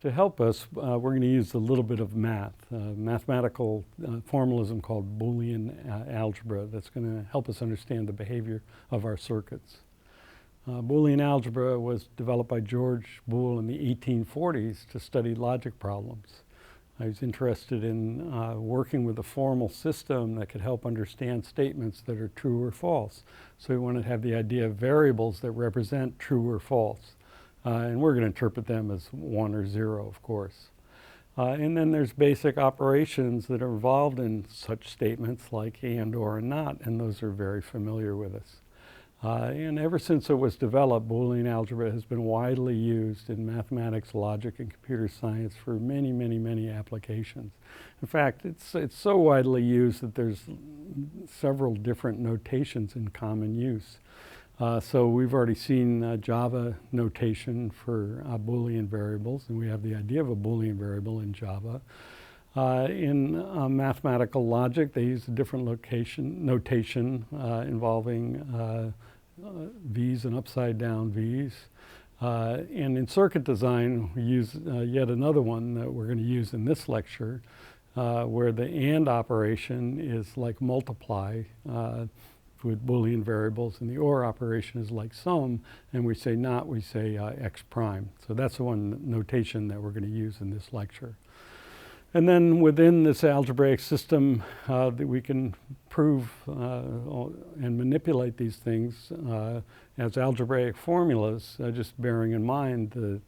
To help us, we're going to use a little bit of math, mathematical formalism called Boolean Algebra that's going to help us understand the behavior of our circuits. Boolean Algebra was developed by George Boole in the 1840s to study logic problems. I was interested in working with a formal system that could help understand statements that are true or false. So we wanted to have the idea of variables that represent true or false. And we're going to interpret them as 1 or 0, of course. And then there's basic operations that are involved in such statements like and, or, and not, and those are very familiar with us. And ever since it was developed, Boolean algebra has been widely used in mathematics, logic, and computer science for many, many, many applications. In fact, it's so widely used that there's several different notations in common use. So we've already seen Java notation for Boolean variables, and we have the idea of a Boolean variable in Java. In mathematical logic, they use a different notation involving V's and upside down V's. And in circuit design, we use yet another one that we're going to use in this lecture, where the AND operation is like multiply with Boolean variables, and the OR operation is like sum, and we say not, we say x prime. So that's the one notation that we're going to use in this lecture. And then within this algebraic system, that we can prove and manipulate these things as algebraic formulas, just bearing in mind the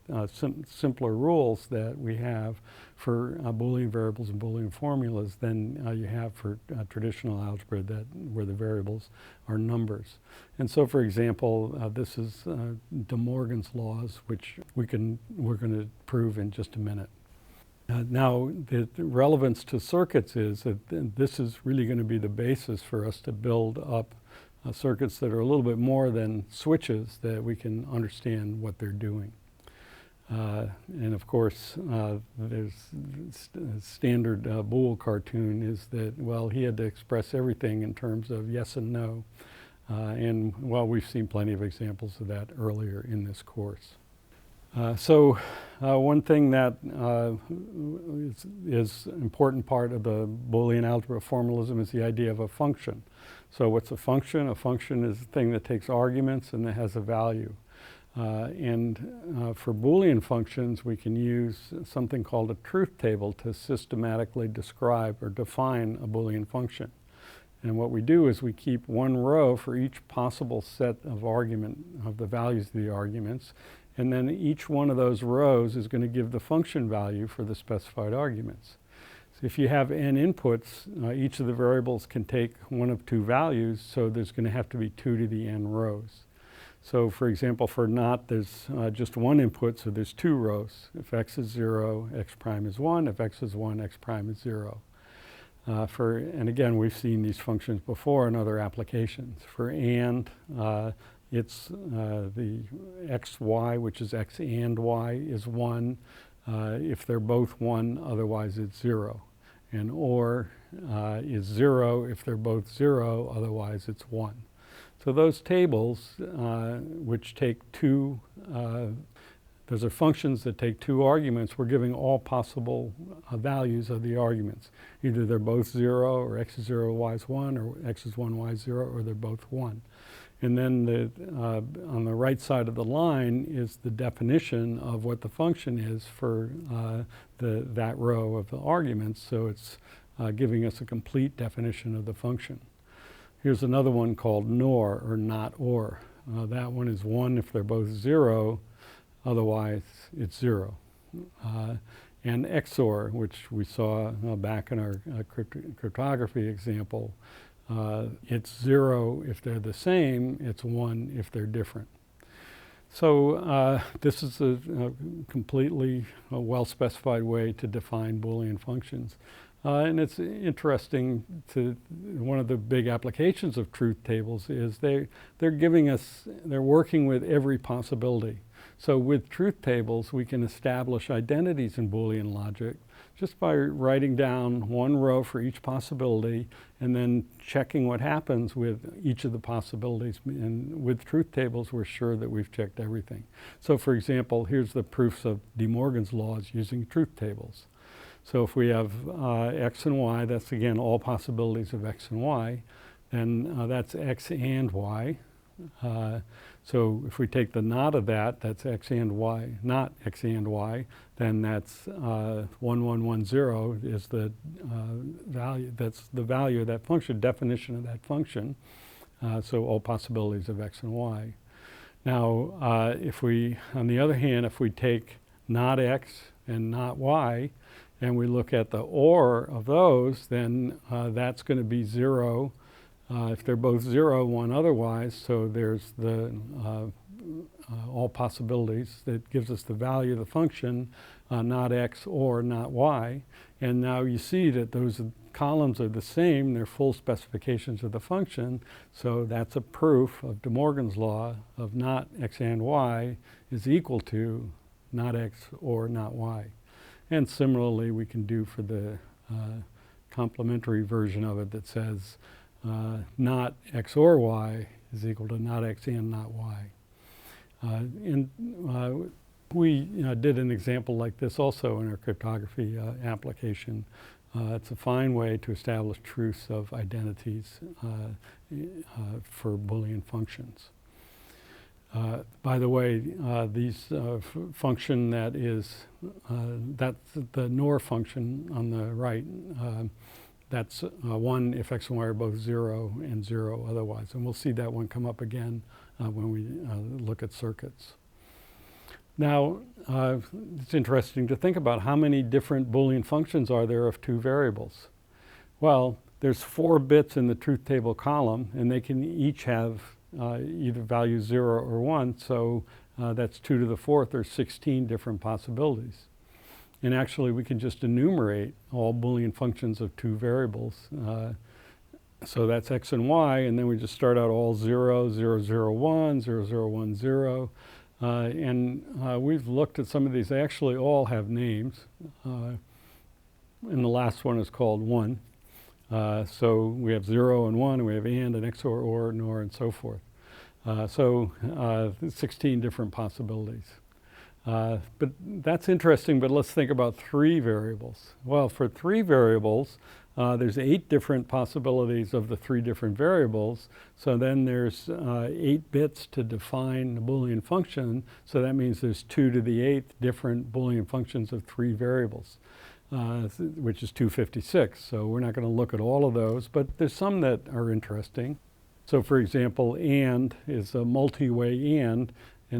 simpler rules that we have for Boolean variables and Boolean formulas than you have for traditional algebra where the variables are numbers. And so, for example, this is De Morgan's laws, which we're going to prove in just a minute. Now, the relevance to circuits is that this is really going to be the basis for us to build up circuits that are a little bit more than switches, that we can understand what they're doing. And of course, there's standard Boole cartoon is that, well, he had to express everything in terms of yes and no. And well, we've seen plenty of examples of that earlier in this course. So one thing that is an important part of the Boolean algebra formalism is the idea of a function. So what's a function? A function is a thing that takes arguments and that has a value. For Boolean functions, we can use something called a truth table to systematically describe or define a Boolean function. And what we do is we keep one row for each possible set of the values of the arguments. And then each one of those rows is going to give the function value for the specified arguments. So if you have n inputs, each of the variables can take one of two values, so there's going to have to be 2 to the n rows. So for example, for not, there's just one input, so there's 2 rows. If x is 0, x prime is 1. If x is 1, x prime is 0. And again, we've seen these functions before in other applications. For and, it's the xy, which is x and y, is 1 if they're both 1, otherwise it's 0. And or is 0 if they're both 0, otherwise it's 1. So those tables, which take those are functions that take 2 arguments, we're giving all possible values of the arguments. Either they're both 0, or x is 0, y is 1, or x is 1, y is 0, or they're both 1. And then on the right side of the line is the definition of what the function is for that row of the arguments. So it's giving us a complete definition of the function. Here's another one called NOR, or not or. That one is 1 if they're both 0, otherwise it's 0. And XOR, which we saw back in our cryptography example, it's 0 if they're the same, it's 1 if they're different. So this is a completely well-specified way to define Boolean functions. And it's interesting one of the big applications of truth tables is they're working with every possibility. So with truth tables, we can establish identities in Boolean logic just by writing down one row for each possibility and then checking what happens with each of the possibilities. And with truth tables, we're sure that we've checked everything. So for example, here's the proofs of De Morgan's laws using truth tables. So if we have x and y, that's again all possibilities of x and y, then that's x and y. So if we take the not of that, that's x and y, not x and y, then that's 1110 is the value, that's the value of that function, definition of that function. So all possibilities of x and y. Now, if we, on the other hand, if we take not x and not y, and we look at the or of those, then that's going to be 0. If they're both 0, 1 otherwise, so there's the all possibilities that gives us the value of the function, not x or not y. And now you see that those columns are the same, they're full specifications of the function, so that's a proof of De Morgan's law of not x and y is equal to not x or not y. And similarly, we can do for the complementary version of it that says not x or y is equal to not x and not y. We did an example like this also in our cryptography application. It's a fine way to establish truths of identities for Boolean functions. By the way, these function that is, that's the NOR function on the right. That's 1 if x and y are both 0 and 0 otherwise. And we'll see that one come up again when we look at circuits. Now, it's interesting to think about how many different Boolean functions are there of two variables. Well, there's 4 bits in the truth table column, and they can each have either value 0 or 1, so that's 2 to the 4th, or 16 different possibilities. And actually, we can just enumerate all Boolean functions of two variables. So that's x and y, and then we just start out all 0, 0, 0, 1, 0, 0, 1, 0. And we've looked at some of these. They actually all have names. And the last one is called 1. So we have 0 and 1, and we have and x or, nor, and so forth. So 16 different possibilities. But that's interesting, but let's think about 3 variables. Well, for 3 variables, there's 8 different possibilities of the 3 different variables. So then there's 8 bits to define the Boolean function. So that means there's 2 to the 8th different Boolean functions of 3 variables, which is 256. So we're not going to look at all of those, but there's some that are interesting. So for example, and is a multi-way and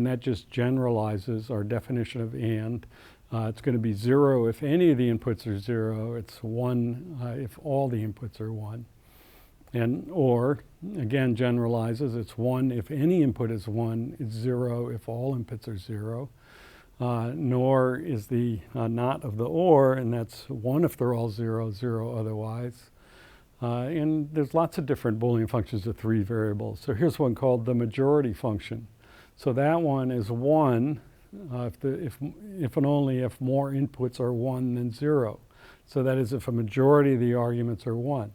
that just generalizes our definition of and. It's going to be 0 if any of the inputs are 0. It's 1 if all the inputs are 1. And or, again, generalizes. It's 1 if any input is 1. It's 0 if all inputs are 0. Nor is the not of the or, and that's 1 if they're all 0, 0 otherwise. And there's lots of different Boolean functions of 3 variables. So here's one called the majority function. So that one is 1 if and only if more inputs are 1 than 0. So that is if a majority of the arguments are 1.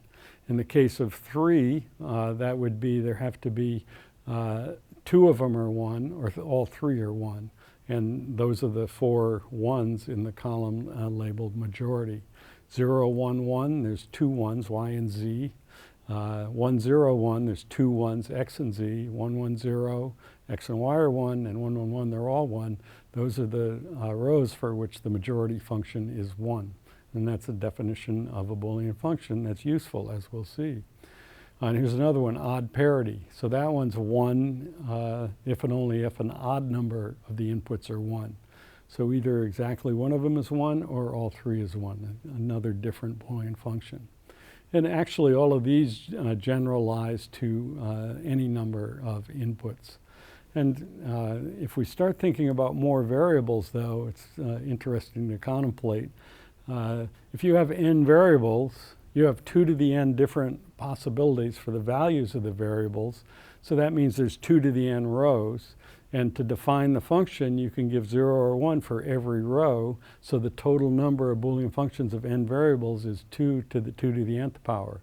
In the case of 3, that would be there have to be 2 of them are 1, or all 3 are 1. And those are the 4 1s in the column labeled majority. 0, 1, 1, there's 2 1s, y and z. 1, 0, 1, there's 2 1s, x and z. 1, 1, 0, x and y are 1, and 1, 1, 1, they're all 1. Those are the rows for which the majority function is 1. And that's a definition of a Boolean function that's useful, as we'll see. And here's another one, odd parity. So that one's 1 if and only if an odd number of the inputs are 1. So either exactly one of them is 1 or all 3 is 1, another different Boolean function. And actually all of these generalize to any number of inputs. And if we start thinking about more variables, though, it's interesting to contemplate. If you have n variables, you have 2 to the n different possibilities for the values of the variables. So that means there's 2 to the n rows. And to define the function, you can give 0 or 1 for every row, so the total number of Boolean functions of n variables is 2 to the nth power.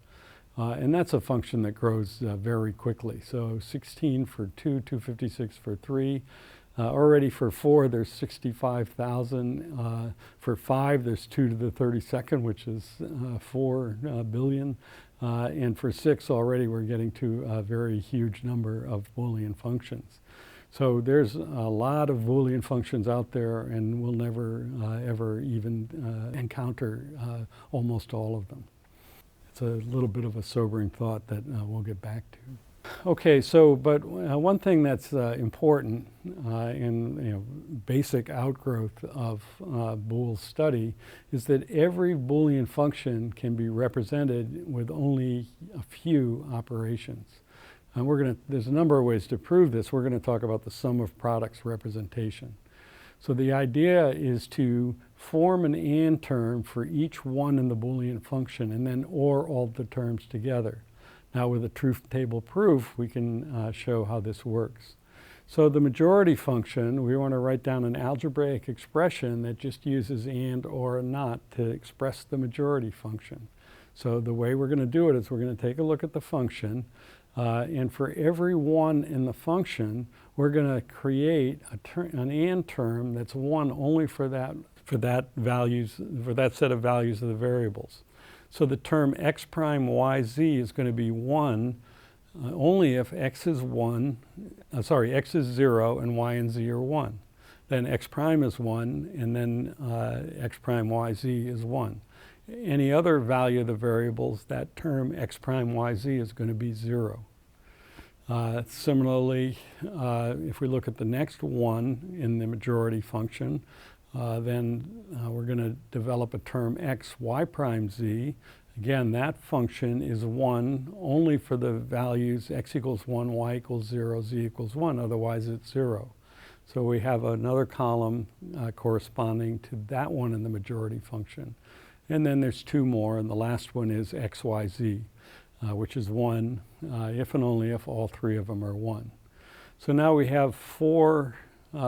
And that's a function that grows very quickly. So 16 for 2, 256 for 3. Already for 4, there's 65,000. For 5, there's 2 to the 32nd, which is 4 billion. And for 6, already we're getting to a very huge number of Boolean functions. So there's a lot of Boolean functions out there, and we'll never ever even encounter almost all of them. It's a little bit of a sobering thought that we'll get back to. Okay, so but one thing that's important in basic outgrowth of Boole's study is that every Boolean function can be represented with only a few operations. And there's a number of ways to prove this. We're going to talk about the sum of products representation. So the idea is to form an and term for each one in the Boolean function and then OR all the terms together. Now with a truth table proof, we can show how this works. So the majority function, we want to write down an algebraic expression that just uses and, or, and not to express the majority function. So the way we're going to do it is we're going to take a look at the function, and for every one in the function, we're going to create an and term that's 1 only for that set of values of the variables. So the term x prime yz is going to be 1 only if x is 0 and y and z are 1. Then x prime is 1, and then x prime yz is 1. Any other value of the variables, that term x prime yz is going to be 0. Similarly, if we look at the next one in the majority function, then we're going to develop a term x y prime z. Again, that function is 1 only for the values x equals 1, y equals 0, z equals 1, otherwise it's 0. So we have another column corresponding to that one in the majority function. And then there's 2 more, and the last one is x, y, z, which is 1 if and only if all 3 of them are 1. So now we have 4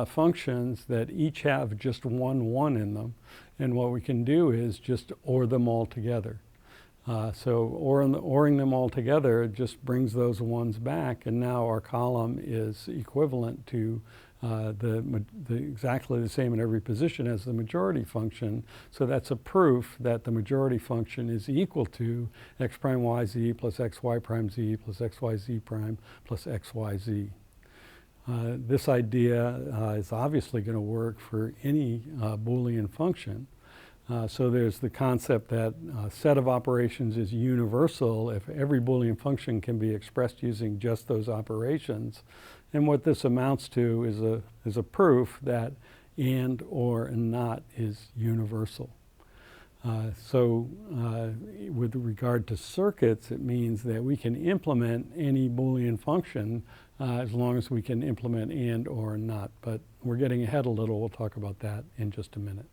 functions that each have just 1 in them, and what we can do is just OR them all together. So ORing them all together just brings those 1s back, and now our column is equivalent to exactly the same in every position as the majority function. So that's a proof that the majority function is equal to x prime yz plus xy prime z plus xyz prime plus xyz. This idea is obviously going to work for any Boolean function. So there's the concept that a set of operations is universal if every Boolean function can be expressed using just those operations. And what this amounts to is a proof that and, or, and not is universal. With regard to circuits, it means that we can implement any Boolean function as long as we can implement and, or, and not. But we're getting ahead a little. We'll talk about that in just a minute.